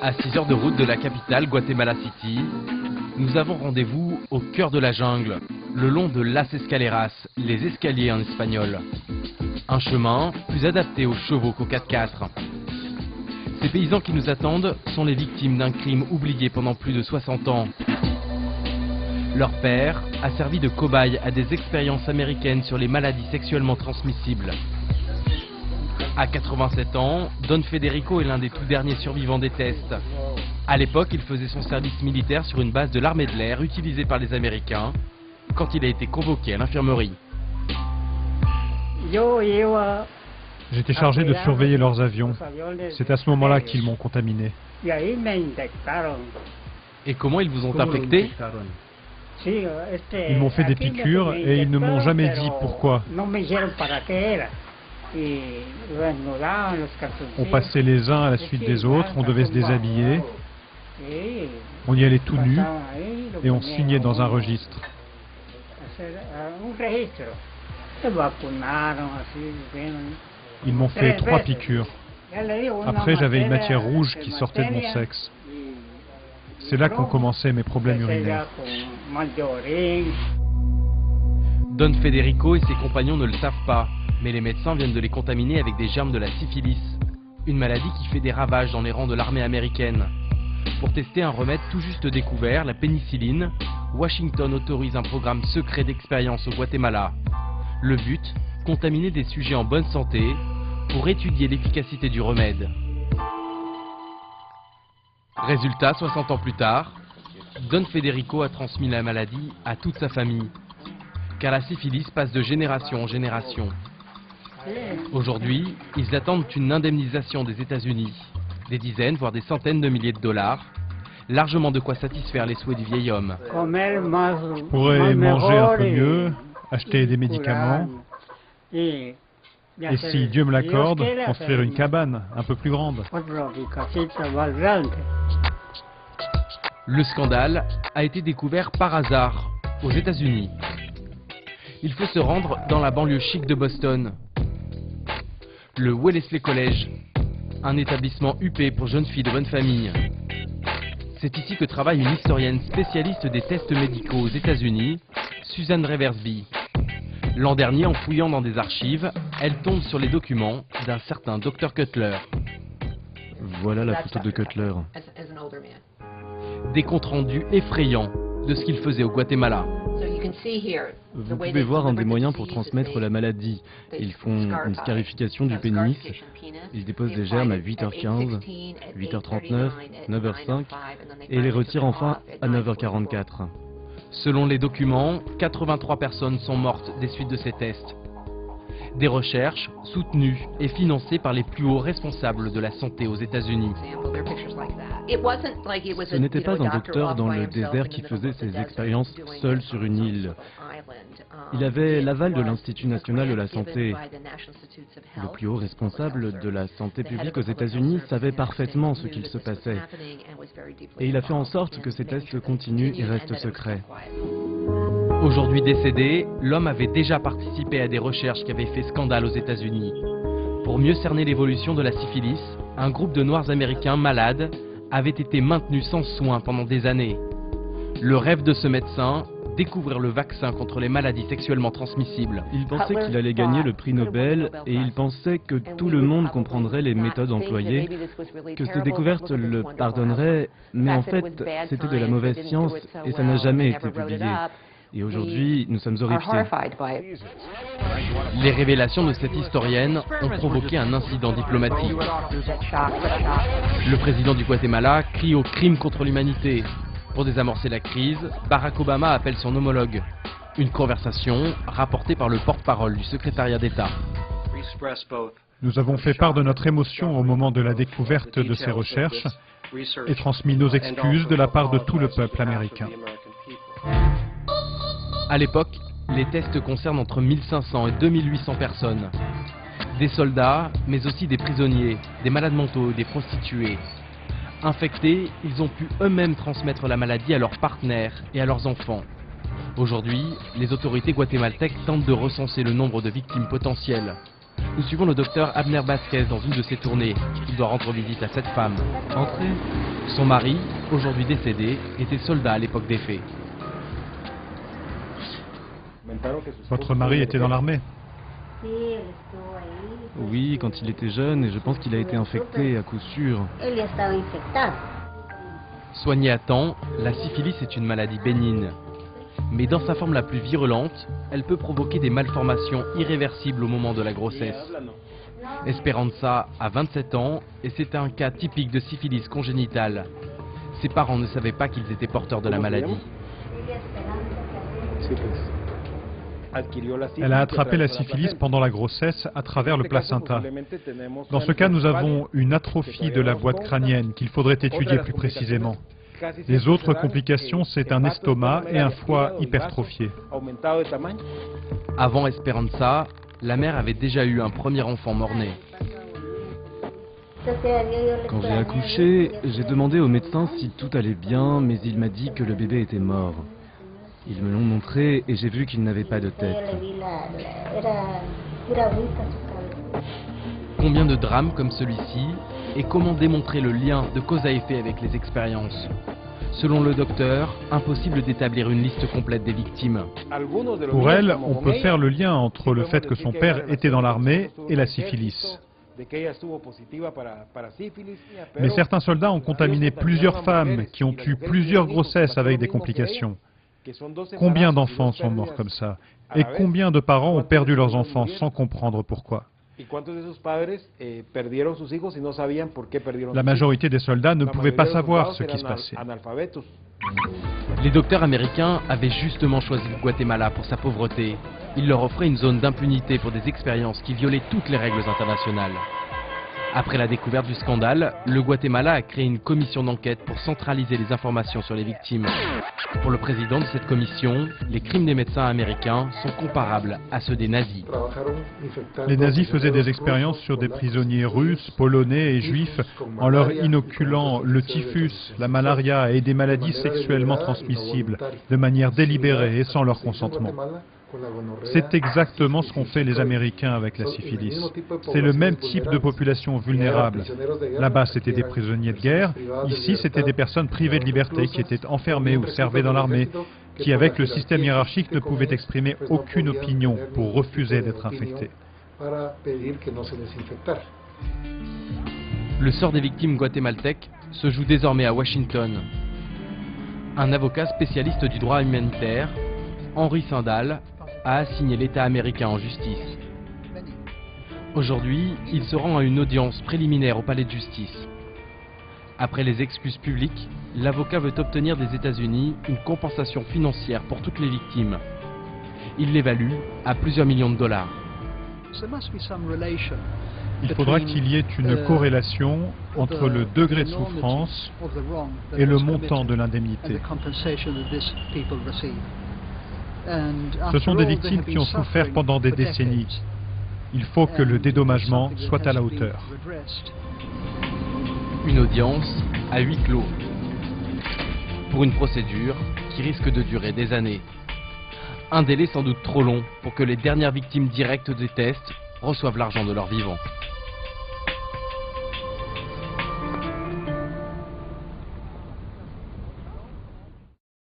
À 6 heures de route de la capitale, Guatemala City, nous avons rendez-vous au cœur de la jungle, le long de Las Escaleras, les escaliers en espagnol. Un chemin plus adapté aux chevaux qu'aux 4x4. Ces paysans qui nous attendent sont les victimes d'un crime oublié pendant plus de 60 ans. Leur père a servi de cobaye à des expériences américaines sur les maladies sexuellement transmissibles. À 87 ans, Don Federico est l'un des tout derniers survivants des tests. À l'époque, il faisait son service militaire sur une base de l'armée de l'air utilisée par les Américains quand il a été convoqué à l'infirmerie. J'étais chargé de surveiller leurs avions. C'est à ce moment-là qu'ils m'ont contaminé. Et comment ils vous ont infecté? Ils m'ont fait des piqûres et ils ne m'ont jamais dit pourquoi. On passait les uns à la suite des autres, on devait se déshabiller, on y allait tout nu et on signait dans un registre. Ils m'ont fait 3 piqûres. Après, j'avais une matière rouge qui sortait de mon sexe. C'est là qu'ont commencé mes problèmes urinaires. Don Federico et ses compagnons ne le savent pas, mais les médecins viennent de les contaminer avec des germes de la syphilis, une maladie qui fait des ravages dans les rangs de l'armée américaine. Pour tester un remède tout juste découvert, la pénicilline, Washington autorise un programme secret d'expérience au Guatemala. Le but, contaminer des sujets en bonne santé pour étudier l'efficacité du remède. Résultat, 60 ans plus tard, Don Federico a transmis la maladie à toute sa famille, car la syphilis passe de génération en génération. Aujourd'hui, ils attendent une indemnisation des États-Unis, des dizaines, voire des centaines de milliers de dollars, largement de quoi satisfaire les souhaits du vieil homme. Je pourrais manger un peu mieux, acheter des médicaments, et si Dieu me l'accorde, construire une cabane un peu plus grande. Le scandale a été découvert par hasard aux États-Unis. Il faut se rendre dans la banlieue chic de Boston. Le Wellesley College, un établissement huppé pour jeunes filles de bonne famille. C'est ici que travaille une historienne spécialiste des tests médicaux aux États-Unis, Susan Reversby. L'an dernier, en fouillant dans des archives, elle tombe sur les documents d'un certain Dr Cutler. Voilà la photo de Cutler. Des comptes rendus effrayants de ce qu'il faisait au Guatemala. Vous pouvez voir un des moyens pour transmettre la maladie. Ils font une scarification du pénis. Ils déposent des germes à 8h15, 8h39, 9h05 et les retirent enfin à 9h44. Selon les documents, 83 personnes sont mortes des suites de ces tests. Des recherches soutenues et financées par les plus hauts responsables de la santé aux États-Unis. Ce n'était pas un docteur dans le désert qui faisait ses expériences seul sur une île. Il avait l'aval de l'Institut national de la santé. Le plus haut responsable de la santé publique aux États-Unis savait parfaitement ce qu'il se passait. Et il a fait en sorte que ces tests continuent et restent secrets. Aujourd'hui décédé, l'homme avait déjà participé à des recherches qui avaient fait scandale aux États-Unis. Pour mieux cerner l'évolution de la syphilis, un groupe de Noirs américains malades avait été maintenu sans soins pendant des années. Le rêve de ce médecin, découvrir le vaccin contre les maladies sexuellement transmissibles. Il pensait qu'il allait gagner le prix Nobel et il pensait que tout le monde comprendrait les méthodes employées, que ses découvertes le pardonneraient, mais en fait, c'était de la mauvaise science et ça n'a jamais été publié. Et aujourd'hui, nous sommes horrifiés. Les révélations de cette historienne ont provoqué un incident diplomatique. Le président du Guatemala crie au crime contre l'humanité. Pour désamorcer la crise, Barack Obama appelle son homologue. Une conversation rapportée par le porte-parole du secrétariat d'État. Nous avons fait part de notre émotion au moment de la découverte de ces recherches et transmis nos excuses de la part de tout le peuple américain. À l'époque, les tests concernent entre 1500 et 2800 personnes. Des soldats, mais aussi des prisonniers, des malades mentaux, des prostituées. Infectés, ils ont pu eux-mêmes transmettre la maladie à leurs partenaires et à leurs enfants. Aujourd'hui, les autorités guatémaltèques tentent de recenser le nombre de victimes potentielles. Nous suivons le docteur Abner Vasquez dans une de ses tournées. Il doit rendre visite à cette femme. Entrez. Son mari, aujourd'hui décédé, était soldat à l'époque des faits. Votre mari était dans l'armée? Oui, quand il était jeune, et je pense qu'il a été infecté à coup sûr. Soignée à temps, la syphilis est une maladie bénigne. Mais dans sa forme la plus virulente, elle peut provoquer des malformations irréversibles au moment de la grossesse. Esperanza a 27 ans et c'est un cas typique de syphilis congénitale. Ses parents ne savaient pas qu'ils étaient porteurs de la maladie. Elle a attrapé la syphilis pendant la grossesse à travers le placenta. Dans ce cas, nous avons une atrophie de la boîte crânienne qu'il faudrait étudier plus précisément. Les autres complications, c'est un estomac et un foie hypertrophiés. Avant Esperanza, la mère avait déjà eu un premier enfant mort-né. Quand j'ai accouché, j'ai demandé au médecin si tout allait bien, mais il m'a dit que le bébé était mort. Ils me l'ont montré et j'ai vu qu'il n'avait pas de tête. Combien de drames comme celui-ci et comment démontrer le lien de cause à effet avec les expériences? Selon le docteur, impossible d'établir une liste complète des victimes. Pour elle, on peut faire le lien entre le fait que son père était dans l'armée et la syphilis. Mais certains soldats ont contaminé plusieurs femmes qui ont eu plusieurs grossesses avec des complications. Combien d'enfants sont morts comme ça? Et combien de parents ont perdu leurs enfants sans comprendre pourquoi? La majorité des soldats ne pouvaient pas savoir ce qui se passait. Les docteurs américains avaient justement choisi le Guatemala pour sa pauvreté. Il leur offrait une zone d'impunité pour des expériences qui violaient toutes les règles internationales. Après la découverte du scandale, le Guatemala a créé une commission d'enquête pour centraliser les informations sur les victimes. Pour le président de cette commission, les crimes des médecins américains sont comparables à ceux des nazis. Les nazis faisaient des expériences sur des prisonniers russes, polonais et juifs en leur inoculant le typhus, la malaria et des maladies sexuellement transmissibles de manière délibérée et sans leur consentement. C'est exactement ce qu'ont fait les Américains avec la syphilis. C'est le même type de population vulnérable. Là-bas, c'était des prisonniers de guerre. Ici, c'était des personnes privées de liberté qui étaient enfermées ou servaient dans l'armée, qui, avec le système hiérarchique, ne pouvaient exprimer aucune opinion pour refuser d'être infectés. Le sort des victimes guatémaltèques se joue désormais à Washington. Un avocat spécialiste du droit humanitaire, Henry Sandal, a assigné l'État américain en justice. Aujourd'hui, il se rend à une audience préliminaire au palais de justice. Après les excuses publiques, l'avocat veut obtenir des États-Unis une compensation financière pour toutes les victimes. Il l'évalue à plusieurs millions de dollars. Il faudra qu'il y ait une corrélation entre le degré de souffrance et le montant de l'indemnité. Ce sont des victimes qui ont souffert pendant des décennies. Il faut que le dédommagement soit à la hauteur. Une audience à huis clos. Pour une procédure qui risque de durer des années. Un délai sans doute trop long pour que les dernières victimes directes des tests reçoivent l'argent de leur vivant.